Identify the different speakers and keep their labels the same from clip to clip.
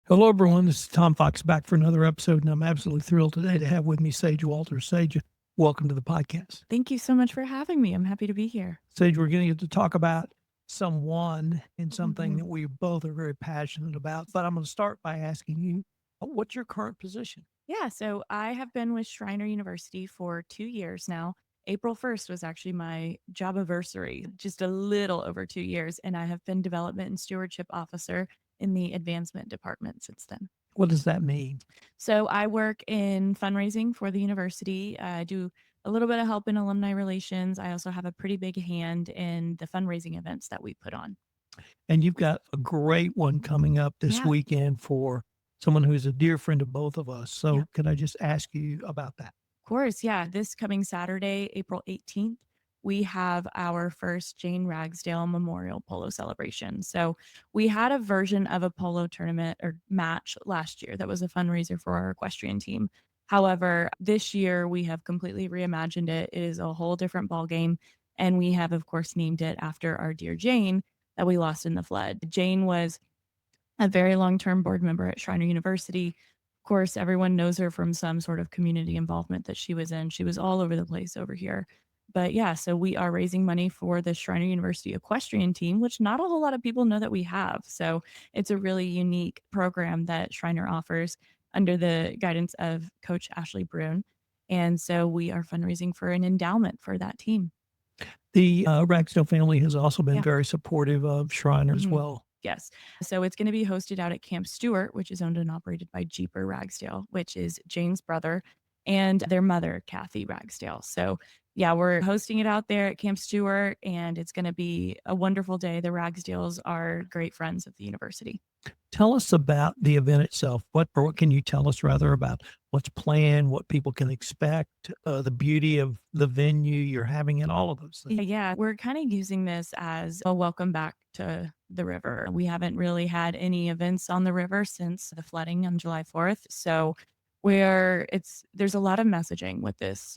Speaker 1: Hello, everyone. This is Tom Fox back for another episode, and I'm absolutely thrilled today to have with me Sage Walters. Sage, welcome to the podcast.
Speaker 2: Thank you so much for having me. I'm happy to be here.
Speaker 1: Sage, we're going to get to talk about someone and something that
Speaker 2: Mhm.
Speaker 1: we both are very passionate about. But I'm going to start by asking you, what's your current position?
Speaker 2: Yeah, so I have been with Schreiner University for 2 years now. April 1st was actually my job anniversary, just a little over 2 years. And I have been development and stewardship officer in the advancement department since then.
Speaker 1: What does that mean?
Speaker 2: So I work in fundraising for the university. I do a little bit of help in alumni relations. I also have a pretty big hand in the fundraising events that we put on.
Speaker 1: And you've got a great one coming up this
Speaker 2: Yeah,
Speaker 1: weekend for someone who's a dear friend of both of us.
Speaker 2: yeah.
Speaker 1: So, can I just ask you about that?
Speaker 2: Course, yeah. This coming Saturday, April 18th, we have our first Jane Ragsdale Memorial Polo celebration. So we had a version of a polo tournament or match last year that was a fundraiser for our equestrian team. However, this year we have completely reimagined it. It is a whole different ball game, and we have, of course, named it after our dear Jane that we lost in the flood. Jane was a very long-term board member at Schreiner University. Of course, everyone knows her from some sort of community involvement that she was in. She was all over the place over here. But yeah, so we are raising money for the Schreiner University equestrian team, which not a whole lot of people know that we have. So it's a really unique program that Schreiner offers under the guidance of Coach Ashley Brune. And so we are fundraising for an endowment for that team.
Speaker 1: The Ragsdale family has also been
Speaker 2: Yeah.
Speaker 1: very supportive of Shriner as
Speaker 2: Mhm.
Speaker 1: well.
Speaker 2: Yes. So it's going to be hosted out at Camp Stewart, which is owned and operated by Jeeper Ragsdale, which is Jane's brother and their mother, Kathy Ragsdale. So yeah, we're hosting it out there at Camp Stewart, and it's going to be a wonderful day. The Ragsdales are great friends of the university.
Speaker 1: Tell us about the event itself. What can you tell us rather about what's planned, what people can expect, the beauty of the venue you're having, and all of those things?
Speaker 2: Yeah, we're kind of using this as a welcome back to the river. We haven't really had any events on the river since the flooding on July 4th. So where there's a lot of messaging with this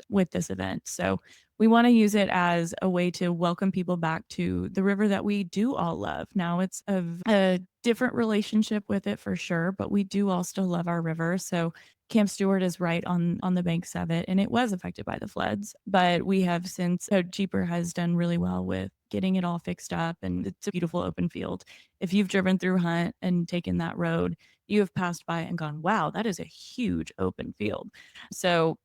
Speaker 2: event. So we want to use it as a way to welcome people back to the river that we do all love. Now it's a different relationship with it for sure, but we do all still love our river. So Camp Stewart is right on the banks of it, and it was affected by the floods. But we have since Jeeper has done really well with getting it all fixed up, and it's a beautiful open field. If you've driven through Hunt and taken that road, you have passed by and gone, "Wow, that is a huge open field." So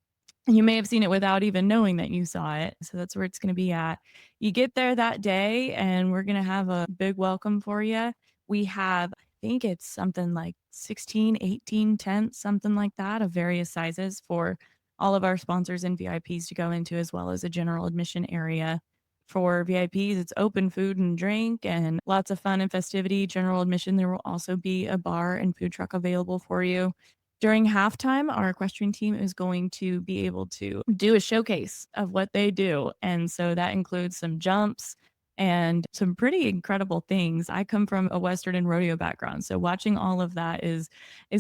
Speaker 2: you may have seen it without even knowing that you saw it. So that's where it's going to be at. You get there that day, and we're going to have a big welcome for you. We have, I think it's something like 16, 18 tents, something like that, of various sizes for all of our sponsors and VIPs to go into, as well as a general admission area. For VIPs, it's open food and drink and lots of fun and festivity. General admission, there will also be a bar and food truck available for you. During halftime, our equestrian team is going to be able to do a showcase of what they do. And so that includes some jumps and some pretty incredible things. I come from a Western and rodeo background. So watching all of that is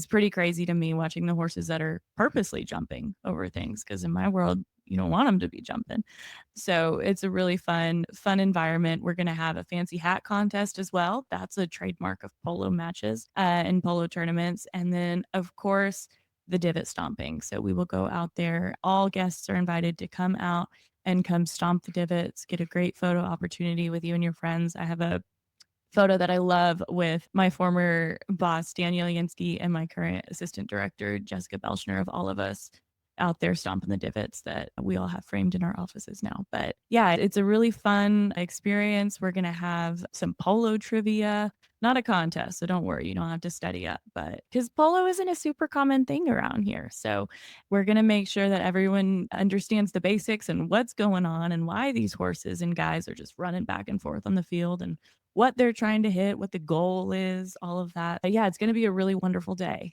Speaker 2: pretty crazy to me, watching the horses that are purposely jumping over things. Because in my world, you don't want them to be jumping. So it's a really fun environment. We're going to have a fancy hat contest as well. That's a trademark of polo matches and polo tournaments. And then, of course, the divot stomping. So we will go out there. All guests are invited to come out and come stomp the divots, get a great photo opportunity with you and your friends. I have a photo that I love with my former boss, Daniel Yansky, and my current assistant director, Jessica Belschner, of all of us out there stomping the divots that we all have framed in our offices now. But yeah, it's a really fun experience. We're going to have some polo trivia, not a contest. So don't worry, you don't have to study up, but because polo isn't a super common thing around here. So we're going to make sure that everyone understands the basics and what's going on and why these horses and guys are just running back and forth on the field and what they're trying to hit, what the goal is, all of that. But yeah, it's going to be a really wonderful day.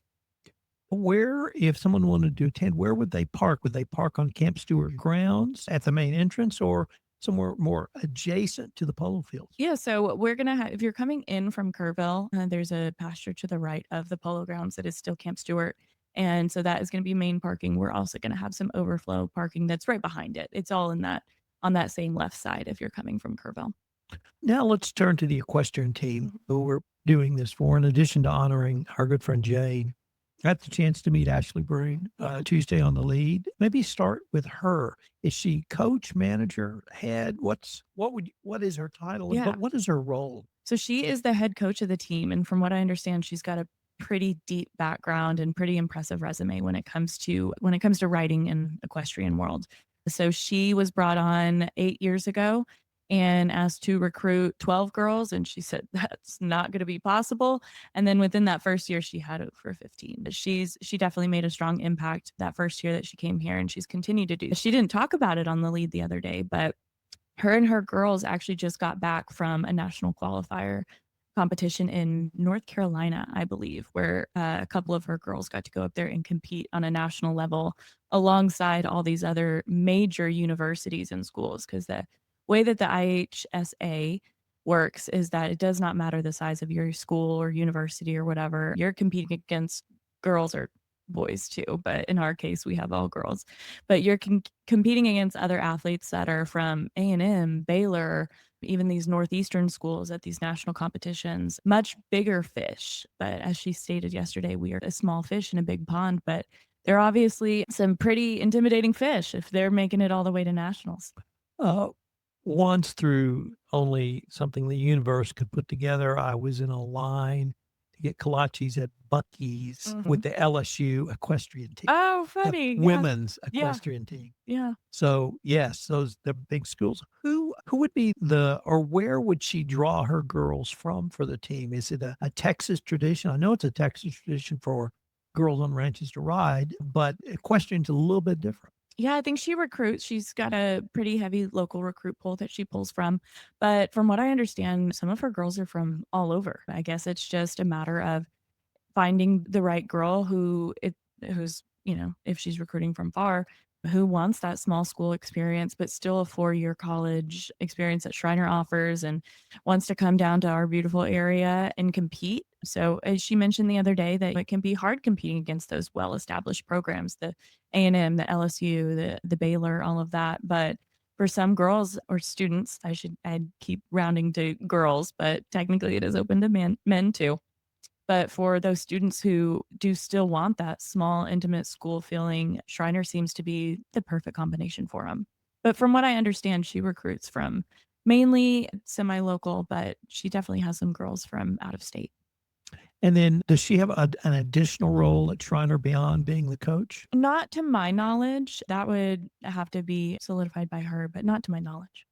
Speaker 1: Where, if someone wanted to attend, where would they park? Would they park on Camp Stewart grounds at the main entrance or somewhere more adjacent to the polo fields?
Speaker 2: Yeah, so we're gonna have if you're coming in from Kerrville, there's a pasture to the right of the polo grounds that is still Camp Stewart, and so that is gonna be main parking. We're also gonna have some overflow parking that's right behind it. It's all in that on that same left side if you're coming from Kerrville.
Speaker 1: Now let's turn to the equestrian team
Speaker 2: Mhm.
Speaker 1: who we're doing this for. In addition to honoring our good friend Jane, I had the chance to meet Ashley Breen Tuesday on the lead. Maybe start with her. Is she coach, manager, head? What is her title?
Speaker 2: Yeah.
Speaker 1: But what is her role?
Speaker 2: So she is the head coach of the team, and from what I understand, she's got a pretty deep background and pretty impressive resume when it comes to riding in equestrian world. So she was brought on 8 years ago and asked to recruit 12 girls, and she said that's not going to be possible. And then within that first year, she had over 15. But she definitely made a strong impact that first year that she came here, and she's continued to do. She didn't talk about it on the lead the other day, but her and her girls actually just got back from a national qualifier competition in North Carolina, I believe, where a couple of her girls got to go up there and compete on a national level alongside all these other major universities and schools. Because the way that the IHSA works is that it does not matter the size of your school or university or whatever. You're competing against girls or boys too, but in our case, we have all girls. But you're competing against other athletes that are from A&M, Baylor, even these northeastern schools at these national competitions, much bigger fish. But as she stated yesterday, we are a small fish in a big pond, but they're obviously some pretty intimidating fish if they're making it all the way to nationals.
Speaker 1: Uh, Once through only something the universe could put together, I was in a line to get kolaches at Buc-ee's with
Speaker 2: Mhm.
Speaker 1: the LSU equestrian team,
Speaker 2: Oh,
Speaker 1: the
Speaker 2: funny. Yeah.
Speaker 1: women's
Speaker 2: Yeah.
Speaker 1: equestrian team.
Speaker 2: Yeah.
Speaker 1: So, yes, those the big schools. Who would be the or where would she draw her girls from for the team? Is it a Texas tradition? I know it's a Texas tradition for girls on ranches to ride, but equestrian's a little bit different.
Speaker 2: Yeah, I think she recruits. She's got a pretty heavy local recruit pool that she pulls from. But from what I understand, some of her girls are from all over. I guess it's just a matter of finding the right girl who's, if she's recruiting from far, who wants that small school experience, but still a 4-year college experience that Schreiner offers and wants to come down to our beautiful area and compete. So, as she mentioned the other day, that it can be hard competing against those well-established programs, the A&M, the LSU, the Baylor, all of that. But for some girls or students, I'd keep rounding to girls, but technically it is open to men too. But for those students who do still want that small, intimate school feeling, Schreiner seems to be the perfect combination for them. But from what I understand, she recruits from mainly semi-local, but she definitely has some girls from out of state.
Speaker 1: And then does she have an additional role at Shriner beyond being the coach?
Speaker 2: Not to my knowledge, that would have to be solidified by her, but not to my knowledge.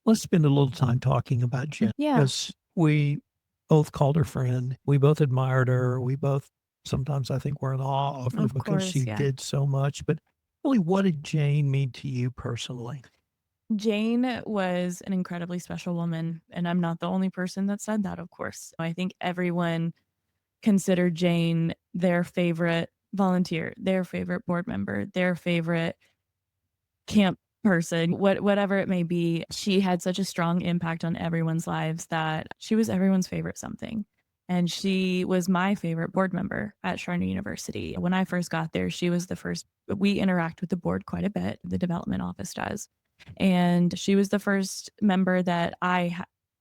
Speaker 1: Let's spend a little time talking about Jen
Speaker 2: Yeah,
Speaker 1: because we both called her friend. We both admired her. We both sometimes I think we're in awe of her
Speaker 2: of
Speaker 1: because
Speaker 2: course,
Speaker 1: she
Speaker 2: yeah.
Speaker 1: did so much. But really, what did Jane mean to you personally?
Speaker 2: Jane was an incredibly special woman, and I'm not the only person that said that, of course. I think everyone considered Jane their favorite volunteer, their favorite board member, their favorite camp person, whatever it may be. She had such a strong impact on everyone's lives that she was everyone's favorite something. And she was my favorite board member at Schreiner University. When I first got there, she was the first. We interact with the board quite a bit, the development office does. And she was the first member that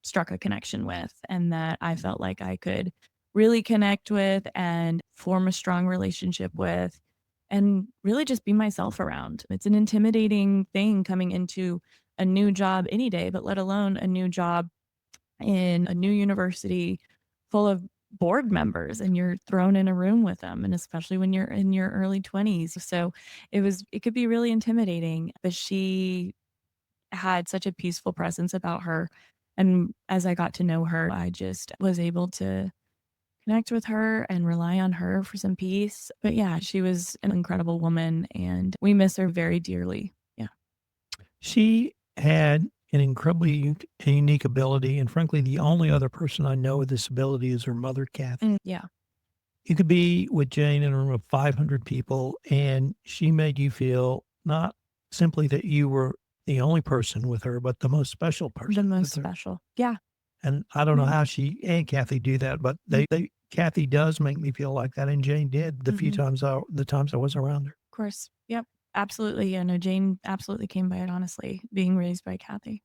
Speaker 2: struck a connection with and that I felt like I could really connect with and form a strong relationship with and really just be myself around. It's an intimidating thing coming into a new job any day, but let alone a new job in a new university full of board members and you're thrown in a room with them and especially when you're in your early 20s. So it could be really intimidating, but she had such a peaceful presence about her. And as I got to know her, I just was able to connect with her and rely on her for some peace. But yeah, she was an incredible woman and we miss her very dearly. Yeah.
Speaker 1: She had an incredibly unique ability, and frankly, the only other person I know with this ability is her mother, Kathy.
Speaker 2: Yeah.
Speaker 1: You could be with Jane in a room of 500 people, and she made you feel not simply that you were the only person with her, but the most special
Speaker 2: The
Speaker 1: person
Speaker 2: most
Speaker 1: with her.
Speaker 2: special. Yeah.
Speaker 1: And I don't know
Speaker 2: Yeah.
Speaker 1: how she and Kathy do that, but
Speaker 2: Mm,
Speaker 1: they Kathy does make me feel like that, and Jane did
Speaker 2: mhm.
Speaker 1: the times I was around her.
Speaker 2: Of course. Yep. Absolutely. Yeah. No, Jane absolutely came by it honestly, being raised by Kathy.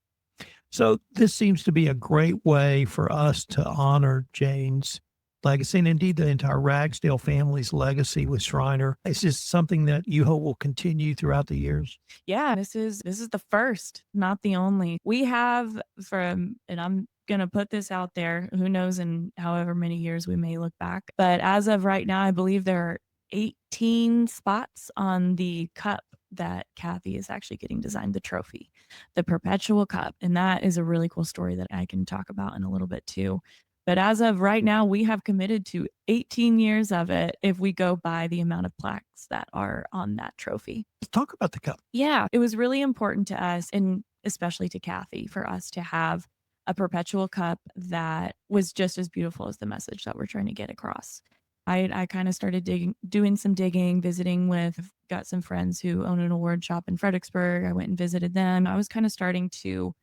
Speaker 1: So this seems to be a great way for us to honor Jane's legacy and indeed the entire Ragsdale family's legacy with Schreiner. It's just something that you hope will continue throughout the years.
Speaker 2: Yeah, this is the first, not the only. We have from and I'm gonna put this out there, who knows in however many years we may look back, but as of right now, I believe there are 18 spots on the cup that Kathy is actually getting designed, the trophy, the perpetual cup, and that is a really cool story that I can talk about in a little bit too. But as of right now, we have committed to 18 years of it if we go by the amount of plaques that are on that trophy.
Speaker 1: Let's talk about the cup.
Speaker 2: Yeah, it was really important to us and especially to Kathy for us to have a perpetual cup that was just as beautiful as the message that we're trying to get across. I kind of started doing some digging, visiting with got some friends who own an award shop in Fredericksburg. I went and visited them. I was kind of starting to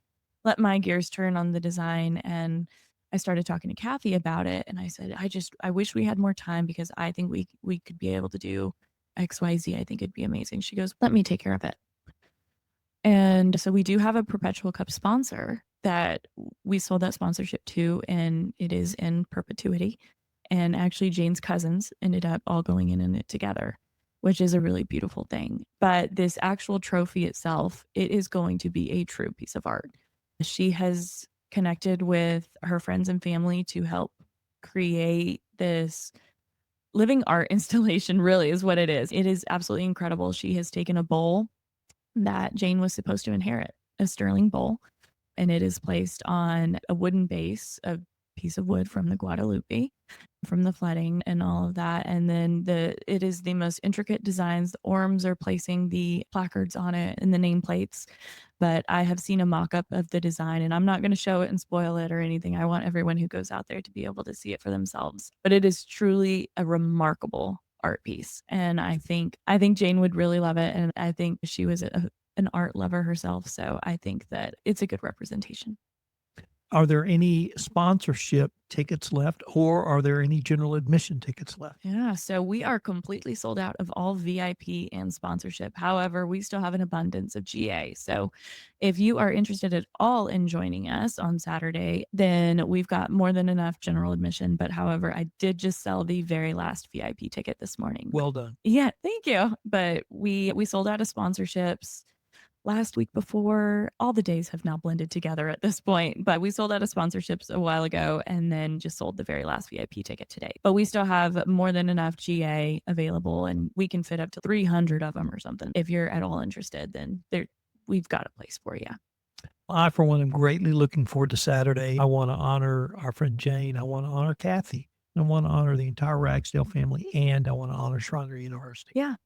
Speaker 2: let my gears turn on the design and I started talking to Kathy about it and I said, I wish we had more time because I think we could be able to do XYZ. I think it'd be amazing. She goes, "Let me take care of it." And so we do have a perpetual cup sponsor that we sold that sponsorship to, and it is in perpetuity. And actually, Jane's cousins ended up all going in it together, which is a really beautiful thing. But this actual trophy itself, it is going to be a true piece of art. She has connected with her friends and family to help create this living art installation, really, is what it is. It is absolutely incredible. She has taken a bowl that Jane was supposed to inherit, a sterling bowl, and it is placed on a wooden base, a piece of wood from the Guadalupe, from the flooding and all of that. And then it is the most intricate designs. The Orms are placing the placards on it and the nameplates. But I have seen a mock-up of the design and I'm not going to show it and spoil it or anything. I want everyone who goes out there to be able to see it for themselves. But it is truly a remarkable art piece. And I think Jane would really love it. And I think she was an art lover herself. So I think that it's a good representation.
Speaker 1: Are there any sponsorship tickets left or are there any general admission tickets left?
Speaker 2: Yeah, so we are completely sold out of all VIP and sponsorship. However, we still have an abundance of GA. So if you are interested at all in joining us on Saturday, then we've got more than enough general admission. But however, I did just sell the very last VIP ticket this morning.
Speaker 1: Well done.
Speaker 2: Yeah, thank you. But we sold out of sponsorships last week before. All the days have now blended together at this point, but we sold out of sponsorships a while ago and then just sold the very last VIP ticket today. But we still have more than enough GA available and we can fit up to 300 of them or something. If you're at all interested, then we've got a place for you.
Speaker 1: I, for one, am greatly looking forward to Saturday. I want to honor our friend Jane. I want to honor Kathy. I want to honor the entire Ragsdale family, and I want to honor Schreiner University.
Speaker 2: Yeah.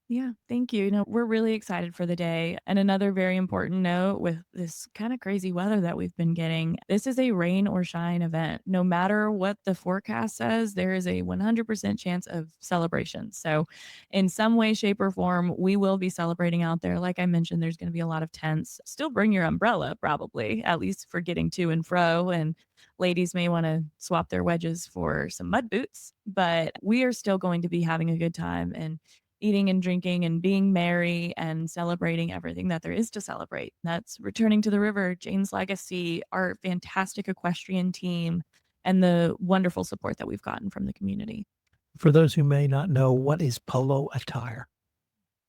Speaker 2: Yeah, thank you. We're really excited for the day. And another very important note with this kind of crazy weather that we've been getting, this is a rain or shine event. No matter what the forecast says, there is a 100% chance of celebration. So, in some way, shape, or form, we will be celebrating out there. Like I mentioned, there's going to be a lot of tents. Still bring your umbrella, probably, at least for getting to and fro. And ladies may want to swap their wedges for some mud boots, but we are still going to be having a good time and eating and drinking and being merry and celebrating everything that there is to celebrate. That's returning to the river, Jane's legacy, our fantastic equestrian team, and the wonderful support that we've gotten from the community.
Speaker 1: For those who may not know, what is polo attire?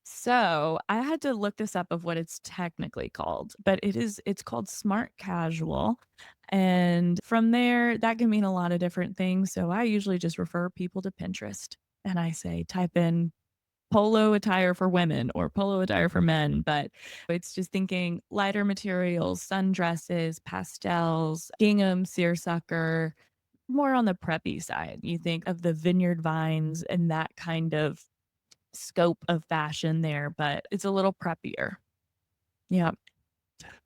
Speaker 2: So I had to look this up of what it's technically called, but it's called smart casual. And from there, that can mean a lot of different things. So I usually just refer people to Pinterest and I say, type in polo attire for women or polo attire for men, but it's just thinking lighter materials, sundresses, pastels, gingham, seersucker, more on the preppy side. You think of the vineyard vines and that kind of scope of fashion there, but it's a little preppier. Yeah.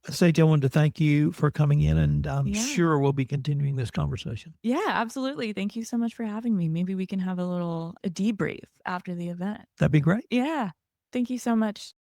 Speaker 1: Sage, I wanted to thank you for coming in, and I'm
Speaker 2: Yeah.
Speaker 1: sure we'll be continuing this conversation.
Speaker 2: Yeah, absolutely. Thank you so much for having me. Maybe we can have a debrief after the event.
Speaker 1: That'd be great.
Speaker 2: Yeah. Thank you so much.